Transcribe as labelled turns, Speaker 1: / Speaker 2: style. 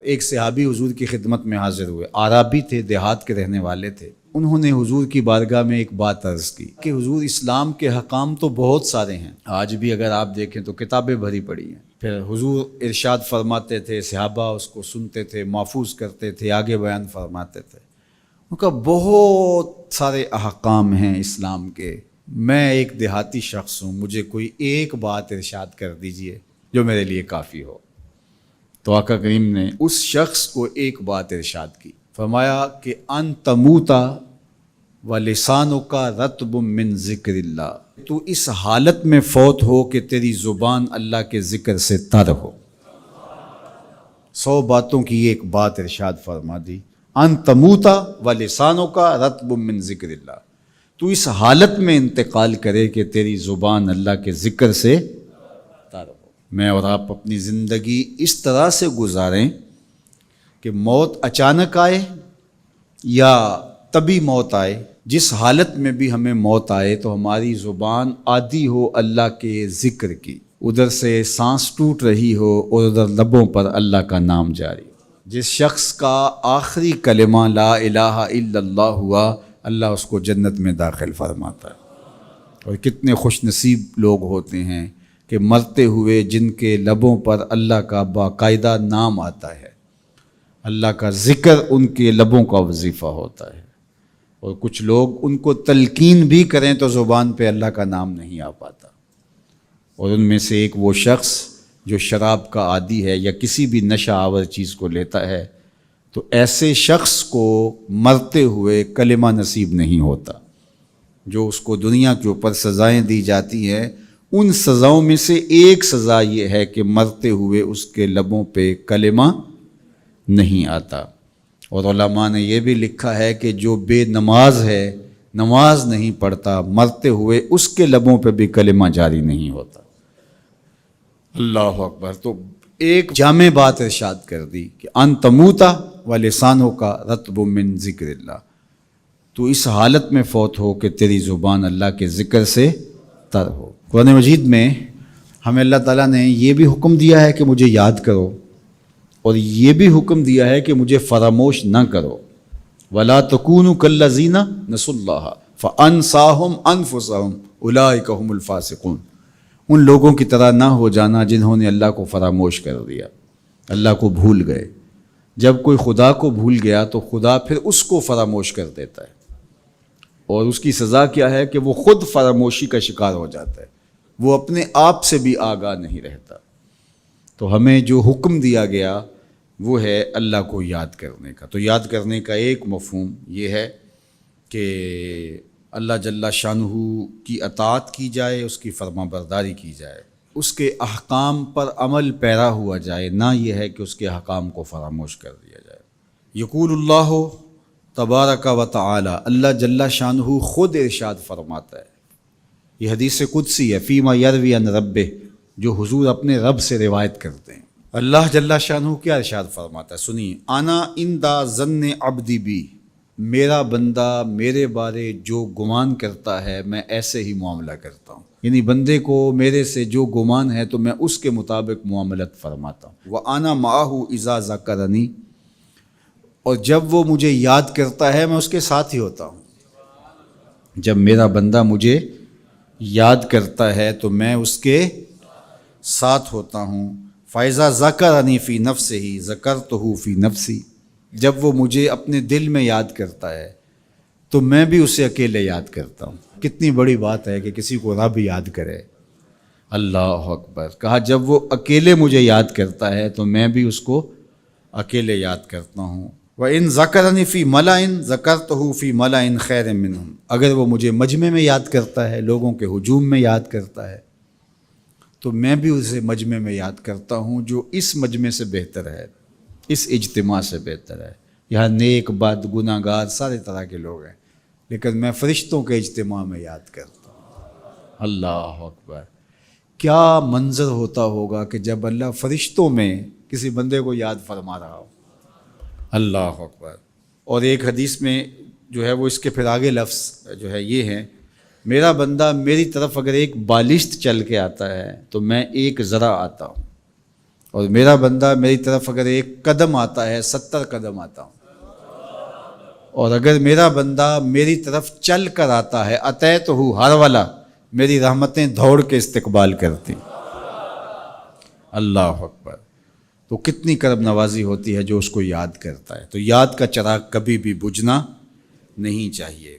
Speaker 1: ایک صحابی حضور کی خدمت میں حاضر ہوئے، عرابی تھے، دیہات کے رہنے والے تھے۔ انہوں نے حضور کی بارگاہ میں ایک بات عرض کی کہ حضور اسلام کے حکام تو بہت سارے ہیں، آج بھی اگر آپ دیکھیں تو کتابیں بھری پڑی ہیں۔ پھر حضور ارشاد فرماتے تھے، صحابہ اس کو سنتے تھے، محفوظ کرتے تھے، آگے بیان فرماتے تھے۔ ان کا بہت سارے احکام ہیں اسلام کے، میں ایک دیہاتی شخص ہوں، مجھے کوئی ایک بات ارشاد کر دیجئے جو میرے لیے کافی ہو۔ تو آقا کریم نے اس شخص کو ایک بات ارشاد کی، فرمایا کہ ان تموتا ولسانک رطب من ذکر اللہ، تو اس حالت میں فوت ہو کہ تیری زبان اللہ کے ذکر سے تر ہو۔ 100 باتوں کی ایک بات ارشاد فرما دی، ان تموتا ولسانک رطب من ذکر اللہ، تو اس حالت میں انتقال کرے کہ تیری زبان اللہ کے ذکر سے تر ہو۔ میں اور آپ اپنی زندگی اس طرح سے گزاریں کہ موت اچانک آئے یا طبی موت آئے، جس حالت میں بھی ہمیں موت آئے تو ہماری زبان عادی ہو اللہ کے ذکر کی، ادھر سے سانس ٹوٹ رہی ہو اور ادھر لبوں پر اللہ کا نام جاری ہو۔ جس شخص کا آخری کلمہ لا الہ الا اللہ ہوا، اللہ اس کو جنت میں داخل فرماتا ہے۔ اور کتنے خوش نصیب لوگ ہوتے ہیں کہ مرتے ہوئے جن کے لبوں پر اللہ کا باقاعدہ نام آتا ہے، اللہ کا ذکر ان کے لبوں کا وظیفہ ہوتا ہے۔ اور کچھ لوگ ان کو تلقین بھی کریں تو زبان پہ اللہ کا نام نہیں آ پاتا۔ اور ان میں سے ایک وہ شخص جو شراب کا عادی ہے یا کسی بھی نشہ آور چیز کو لیتا ہے، تو ایسے شخص کو مرتے ہوئے کلمہ نصیب نہیں ہوتا۔ جو اس کو دنیا کے اوپر سزائیں دی جاتی ہیں، ان سزاؤں میں سے ایک سزا یہ ہے کہ مرتے ہوئے اس کے لبوں پہ کلمہ نہیں آتا۔ اور علماء نے یہ بھی لکھا ہے کہ جو بے نماز ہے، نماز نہیں پڑھتا، مرتے ہوئے اس کے لبوں پہ بھی کلمہ جاری نہیں ہوتا۔ اللہ اکبر۔ تو ایک جامع بات ارشاد کر دی کہ ان تموتا ولسانک رطب من ذکر اللہ، تو اس حالت میں فوت ہو کہ تیری زبان اللہ کے ذکر سے تر ہو۔ قرآن مجید میں ہمیں اللہ تعالیٰ نے یہ بھی حکم دیا ہے کہ مجھے یاد کرو، اور یہ بھی حکم دیا ہے کہ مجھے فراموش نہ کرو۔ وَلَا تَكُونُوا كَالَّذِينَ نَسُوا اللَّهَ فَأَنسَاهُمْ أَنفُسَهُمْ أُولَٰئِكَ هُمُ الْفَاسِقُونَ، ان لوگوں کی طرح نہ ہو جانا جنہوں نے اللہ کو فراموش کر دیا، اللہ کو بھول گئے۔ جب کوئی خدا کو بھول گیا تو خدا پھر اس کو فراموش کر دیتا ہے، اور اس کی سزا کیا ہے کہ وہ خود فراموشی کا شکار ہو جاتا ہے، وہ اپنے آپ سے بھی آگاہ نہیں رہتا۔ تو ہمیں جو حکم دیا گیا وہ ہے اللہ کو یاد کرنے کا۔ تو یاد کرنے کا ایک مفہوم یہ ہے کہ اللہ جل شانہ کی اطاعت کی جائے، اس کی فرما برداری کی جائے، اس کے احکام پر عمل پیرا ہوا جائے، نہ یہ ہے کہ اس کے احکام کو فراموش کر دیا جائے۔ یقول اللہ تبارک و تعالی، اللہ جل شانہ خود ارشاد فرماتا ہے، یہ حدیث قدسی ہے، فیما یروی عن ربہ، جو حضور اپنے رب سے روایت کرتے ہیں۔ اللہ جل شانہ کیا ارشاد فرماتا ہے، سنیے، انا عند ظن عبدی بی، میرا بندہ میرے بارے جو گمان کرتا ہے میں ایسے ہی معاملہ کرتا ہوں، یعنی بندے کو میرے سے جو گمان ہے تو میں اس کے مطابق معاملت فرماتا ہوں۔ وَأَنَا مَعَهُ إِذَا ذَكَرَنِي، اور جب وہ مجھے یاد کرتا ہے میں اس کے ساتھ ہی ہوتا ہوں۔ جب میرا بندہ مجھے یاد کرتا ہے تو میں اس کے ساتھ ہوتا ہوں۔ فَإِذَا ذَكَرَنِي فِي نَفْسِهِ ذَكَرْتُهُ فِي نَفْسِي، جب وہ مجھے اپنے دل میں یاد کرتا ہے تو میں بھی اسے اکیلے یاد کرتا ہوں۔ کتنی بڑی بات ہے کہ کسی کو رب یاد کرے، اللہ اکبر۔ کہا جب وہ اکیلے مجھے یاد کرتا ہے تو میں بھی اس کو اکیلے یاد کرتا ہوں۔ وَإِن ذَكَرَنِي فِي مَلَئٍ ذَكَرْتُهُ فِي مَلَئٍ خَيْرٍ مِّنْهُمْ، اگر وہ مجھے مجمع میں یاد کرتا ہے، لوگوں کے ہجوم میں یاد کرتا ہے، تو میں بھی اسے مجمع میں یاد کرتا ہوں جو اس مجمع سے بہتر ہے، اس اجتماع سے بہتر ہے۔ یہاں نیک بد گناہ گار سارے طرح کے لوگ ہیں، لیکن میں فرشتوں کے اجتماع میں یاد کرتا ہوں۔ اللہ اکبر۔ کیا منظر ہوتا ہوگا کہ جب اللہ فرشتوں میں کسی بندے کو یاد فرما رہا ہو، اللہ اکبر۔ اور ایک حدیث میں جو ہے وہ اس کے پھر آگے لفظ جو ہے یہ ہیں، میرا بندہ میری طرف اگر ایک بالشت چل کے آتا ہے تو میں ایک ذرا آتا ہوں، اور میرا بندہ میری طرف اگر 1 قدم آتا ہے 70 قدم آتا ہوں، اور اگر میرا بندہ میری طرف چل کر آتا ہے اتیت ہو ہر والا، میری رحمتیں دوڑ کے استقبال کرتی۔ اللہ اکبر۔ تو کتنی کرم نوازی ہوتی ہے جو اس کو یاد کرتا ہے۔ تو یاد کا چراغ کبھی بھی بجھنا نہیں چاہیے۔